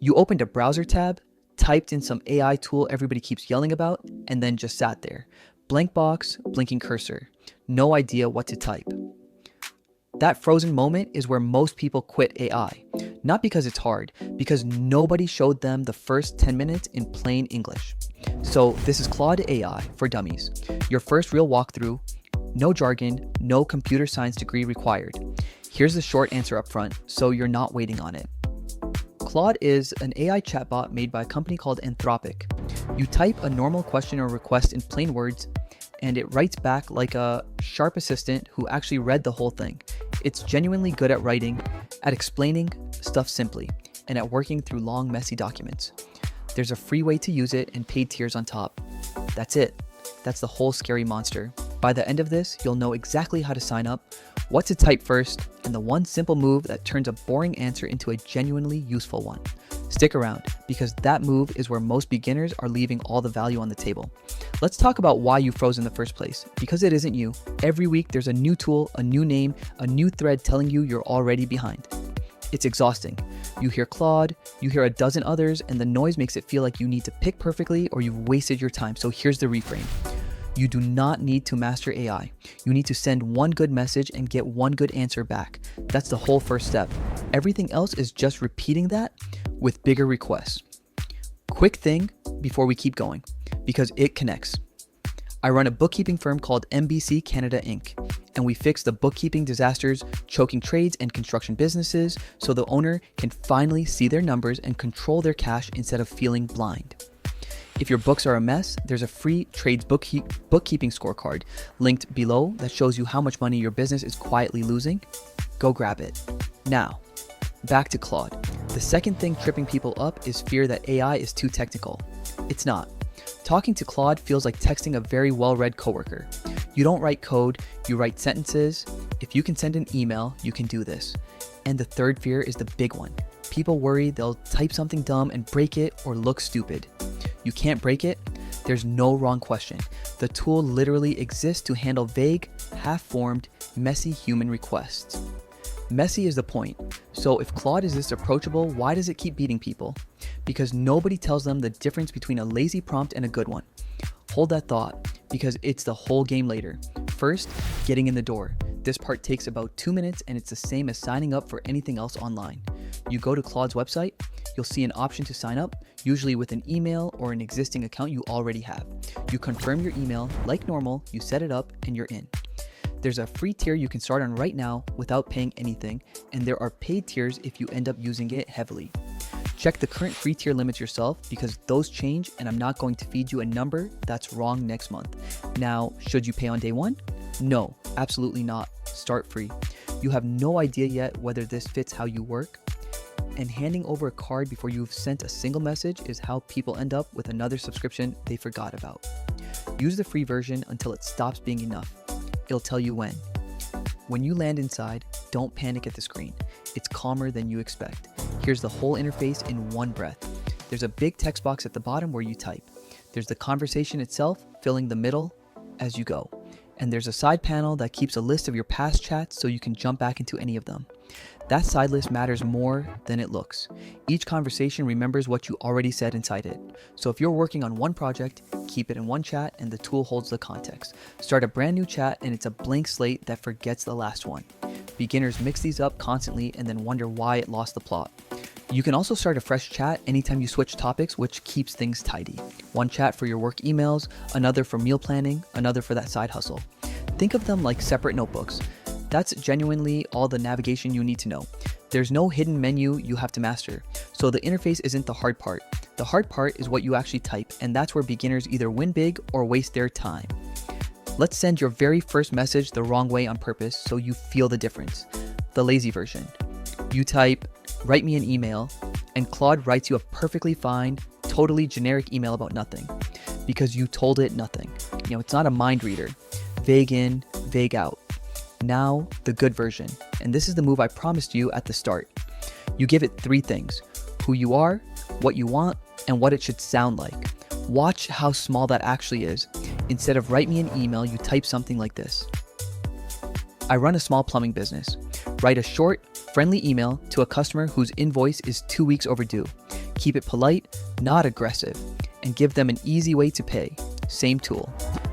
You opened a browser tab, typed in some AI tool everybody keeps yelling about, and then just sat there. Blank box, blinking cursor. No idea what to type. That frozen moment is where most people quit AI. Not because it's hard, because nobody showed them the first 10 minutes in plain English. So this is Claude AI for Dummies, your first real walkthrough. No jargon, no computer science degree required. Here's the short answer up front, so you're not waiting on it. Claude is an AI chatbot made by a company called Anthropic. You type a normal question or request in plain words, and it writes back like a sharp assistant who actually read the whole thing. It's genuinely good at writing, at explaining stuff simply, and at working through long, messy documents. There's a free way to use it and paid tiers on top. That's it. That's the whole scary monster. By the end of this, you'll know exactly how to sign up, what to type first, and the one simple move that turns a boring answer into a genuinely useful one. Stick around, because that move is where most beginners are leaving all the value on the table. Let's talk about why you froze in the first place, because it isn't you. Every week there's a new tool, a new name, a new thread telling you you're already behind. It's exhausting. You hear Claude, you hear a dozen others, and the noise makes it feel like you need to pick perfectly or you've wasted your time. So here's the reframe. You do not need to master AI. You need to send one good message and get one good answer back. That's the whole first step. Everything else is just repeating that with bigger requests. Quick thing before we keep going, because it connects. I run a bookkeeping firm called MBC Canada Inc., and we fix the bookkeeping disasters choking trades and construction businesses so the owner can finally see their numbers and control their cash instead of feeling blind. If your books are a mess, there's a free trades bookkeeping scorecard linked below that shows you how much money your business is quietly losing. Go grab it. Now, back to Claude. The second thing tripping people up is fear that AI is too technical. It's not. Talking to Claude feels like texting a very well-read coworker. You don't write code, you write sentences. If you can send an email, you can do this. And the third fear is the big one. People worry they'll type something dumb and break it or look stupid. You can't break it. There's no wrong question. The tool literally exists to handle vague, half-formed, messy human requests. Messy is the point. So if Claude is this approachable, why does it keep beating people? Because nobody tells them the difference between a lazy prompt and a good one. Hold that thought, because it's the whole game later. First, getting in the door. This part takes about 2 minutes and it's the same as signing up for anything else online. You go to Claude's website, you'll see an option to sign up, usually with an email or an existing account you already have. You confirm your email like normal, you set it up, and you're in. There's a free tier you can start on right now without paying anything, and there are paid tiers if you end up using it heavily. Check the current free tier limits yourself because those change and I'm not going to feed you a number that's wrong next month. Now, should you pay on day one? No, absolutely not. Start free. You have no idea yet whether this fits how you work, and handing over a card before you've sent a single message is how people end up with another subscription they forgot about. Use the free version until it stops being enough. It'll tell you when. When you land inside, don't panic at the screen. It's calmer than you expect. Here's the whole interface in one breath. There's a big text box at the bottom where you type. There's the conversation itself filling the middle as you go. And there's a side panel that keeps a list of your past chats so you can jump back into any of them. That side list matters more than it looks. Each conversation remembers what you already said inside it. So if you're working on one project, keep it in one chat and the tool holds the context. Start a brand new chat and it's a blank slate that forgets the last one. Beginners mix these up constantly and then wonder why it lost the plot. You can also start a fresh chat anytime you switch topics, which keeps things tidy. One chat for your work emails, another for meal planning, another for that side hustle. Think of them like separate notebooks. That's genuinely all the navigation you need to know. There's no hidden menu you have to master, so the interface isn't the hard part. The hard part is what you actually type, and that's where beginners either win big or waste their time. Let's send your very first message the wrong way on purpose so you feel the difference. The lazy version. You type, "Write me an email," and Claude writes you a perfectly fine, totally generic email about nothing, because you told it nothing. It's not a mind reader. Vague in, vague out. Now, the good version. And this is the move I promised you at the start. You give it 3 things: who you are, what you want, and what it should sound like. Watch how small that actually is. Instead of "write me an email," you type something like this. "I run a small plumbing business. Write a short, friendly email to a customer whose invoice is 2 weeks overdue. Keep it polite, not aggressive, and give them an easy way to pay. Same tool.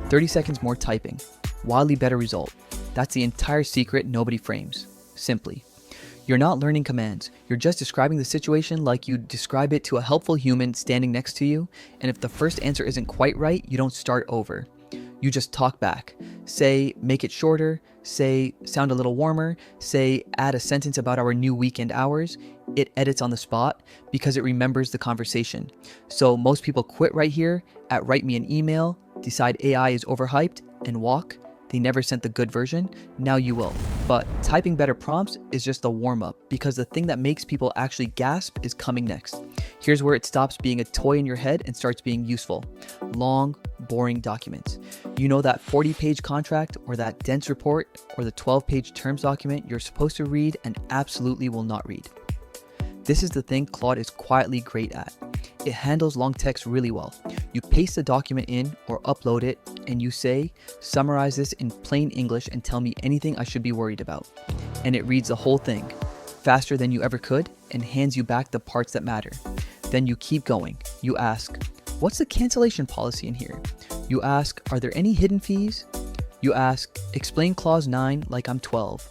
30 seconds more typing. Wildly better result. That's the entire secret nobody frames. Simply. You're not learning commands. You're just describing the situation like you'd describe it to a helpful human standing next to you, and if the first answer isn't quite right, you don't start over. You just talk back. Say, make it shorter. Say, sound a little warmer. Say, add a sentence about our new weekend hours. It edits on the spot because it remembers the conversation. So most people quit right here at write me an email, decide AI is overhyped, and walk. They never sent the good version. Now you will. But typing better prompts is just a warm-up because the thing that makes people actually gasp is coming next. Here's where it stops being a toy in your head and starts being useful. Long, boring documents. You know that 40-page contract or that dense report or the 12-page terms document you're supposed to read and absolutely will not read. This is the thing Claude is quietly great at. It handles long text really well. You paste the document in or upload it and you say, summarize this in plain English and tell me anything I should be worried about. And it reads the whole thing, faster than you ever could, and hands you back the parts that matter. Then you keep going. You ask, what's the cancellation policy in here? You ask, are there any hidden fees? You ask, explain clause 9 like I'm 12.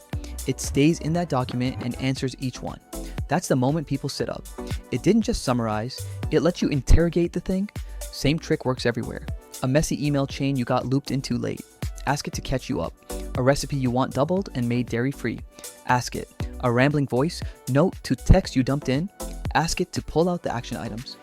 It stays in that document and answers each one. That's the moment people sit up. It didn't just summarize, it lets you interrogate the thing. Same trick works everywhere. A messy email chain you got looped into late. Ask it to catch you up. A recipe you want doubled and made dairy-free. Ask it. A rambling voice note to text you dumped in. Ask it to pull out the action items.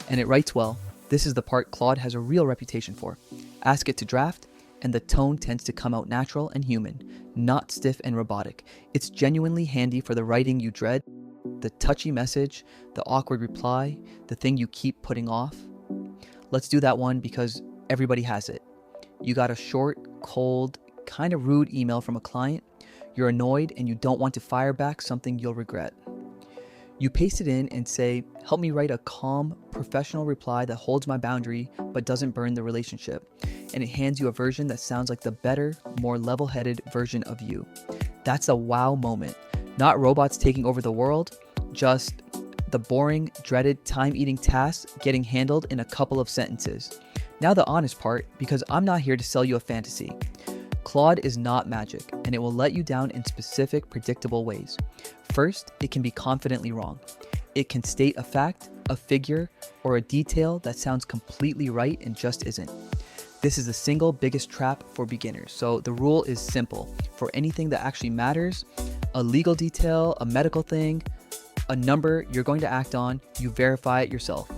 And it writes well. This is the part Claude has a real reputation for. Ask it to draft, and the tone tends to come out natural and human, not stiff and robotic. It's genuinely handy for the writing you dread, the touchy message, the awkward reply, the thing you keep putting off. Let's do that one because everybody has it. You got a short, cold, kind of rude email from a client. You're annoyed and you don't want to fire back something you'll regret. You paste it in and say, help me write a calm, professional reply that holds my boundary but doesn't burn the relationship. And it hands you a version that sounds like the better, more level-headed version of you. That's a wow moment. Not robots taking over the world, just the boring, dreaded, time-eating tasks getting handled in a couple of sentences. Now the honest part, because I'm not here to sell you a fantasy. Claude is not magic, and it will let you down in specific, predictable ways. First, it can be confidently wrong. It can state a fact, a figure, or a detail that sounds completely right and just isn't. This is the single biggest trap for beginners. So the rule is simple. For anything that actually matters, a legal detail, a medical thing, a number you're going to act on, you verify it yourself.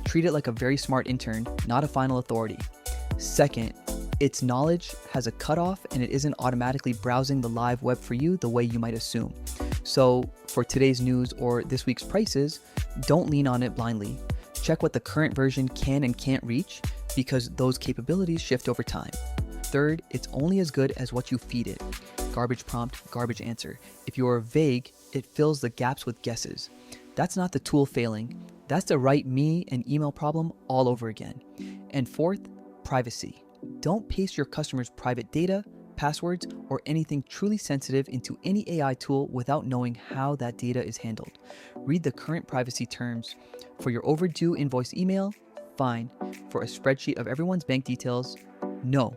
Treat it like a very smart intern, not a final authority. Second, its knowledge has a cutoff and it isn't automatically browsing the live web for you the way you might assume. So for today's news or this week's prices, don't lean on it blindly. Check what the current version can and can't reach because those capabilities shift over time. Third, it's only as good as what you feed it. Garbage prompt, garbage answer. If you are vague, it fills the gaps with guesses. That's not the tool failing. That's the write me an email problem all over again. And fourth, privacy. Don't paste your customers' private data, passwords, or anything truly sensitive into any AI tool without knowing how that data is handled. Read the current privacy terms. For your overdue invoice email, fine. For a spreadsheet of everyone's bank details, no.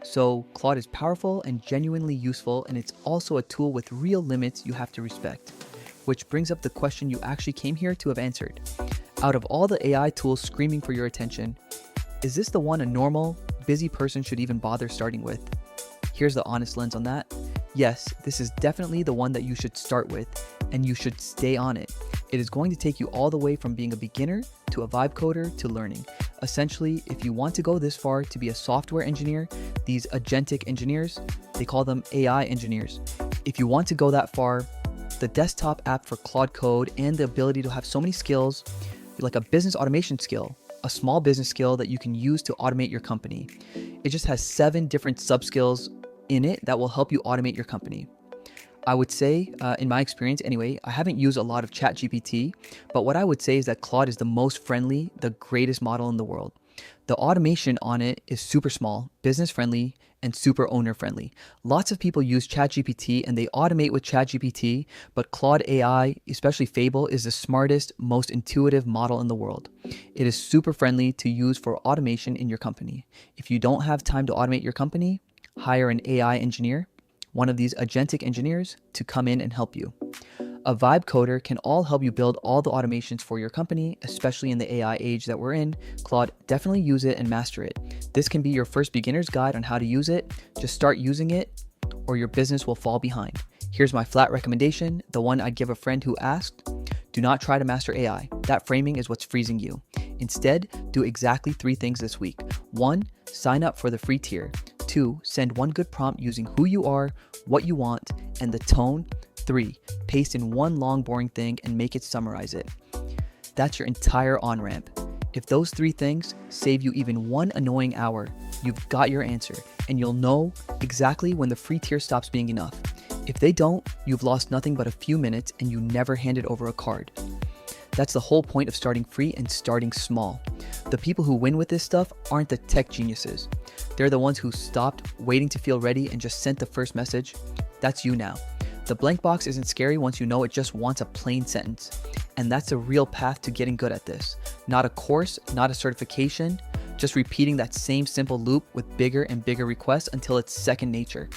So Claude is powerful and genuinely useful, and it's also a tool with real limits you have to respect. Which brings up the question you actually came here to have answered. Out of all the AI tools screaming for your attention, is this the one a normal, busy person should even bother starting with? Here's the honest lens on that. Yes, this is definitely the one that you should start with, and you should stay on it. It is going to take you all the way from being a beginner to a vibe coder to learning. Essentially, if you want to go this far to be a software engineer, these agentic engineers, they call them AI engineers. If you want to go that far, the desktop app for Claude Code and the ability to have so many skills, like a business automation skill, a small business skill that you can use to automate your company. It just has 7 different sub-skills in it that will help you automate your company. I would say, in my experience anyway, I haven't used a lot of ChatGPT, but what I would say is that Claude is the most friendly, the greatest model in the world. The automation on it is super small, business friendly, and super owner friendly. Lots of people use ChatGPT and they automate with ChatGPT, but Claude AI, especially Fable, is the smartest, most intuitive model in the world. It is super friendly to use for automation in your company. If you don't have time to automate your company, hire an AI engineer, one of these agentic engineers, to come in and help you. A vibe coder can all help you build all the automations for your company, especially in the AI age that we're in. Claude, definitely use it and master it. This can be your first beginner's guide on how to use it. Just start using it or your business will fall behind. Here's my flat recommendation, the one I'd give a friend who asked. Do not try to master AI. That framing is what's freezing you. Instead, do exactly 3 things this week. 1, sign up for the free tier. 2, send one good prompt using who you are, what you want, and the tone. 3, paste in one long boring thing and make it summarize it. That's your entire on-ramp. If those 3 things save you even 1 annoying hour, you've got your answer, and you'll know exactly when the free tier stops being enough. If they don't, you've lost nothing but a few minutes and you never handed over a card. That's the whole point of starting free and starting small. The people who win with this stuff aren't the tech geniuses. They're the ones who stopped waiting to feel ready and just sent the first message. That's you now. The blank box isn't scary once you know it just wants a plain sentence. And that's a real path to getting good at this. Not a course, not a certification, just repeating that same simple loop with bigger and bigger requests until it's second nature.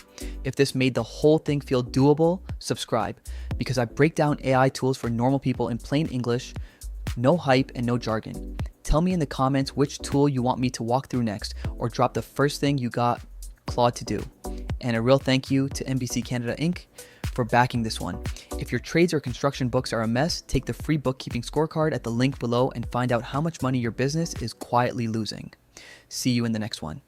If this made the whole thing feel doable, subscribe, because I break down AI tools for normal people in plain English, no hype and no jargon. Tell me in the comments which tool you want me to walk through next, or drop the first thing you got Claude to do. And a real thank you to NBC Canada Inc. for backing this one. If your trades or construction books are a mess, take the free bookkeeping scorecard at the link below and find out how much money your business is quietly losing. See you in the next one.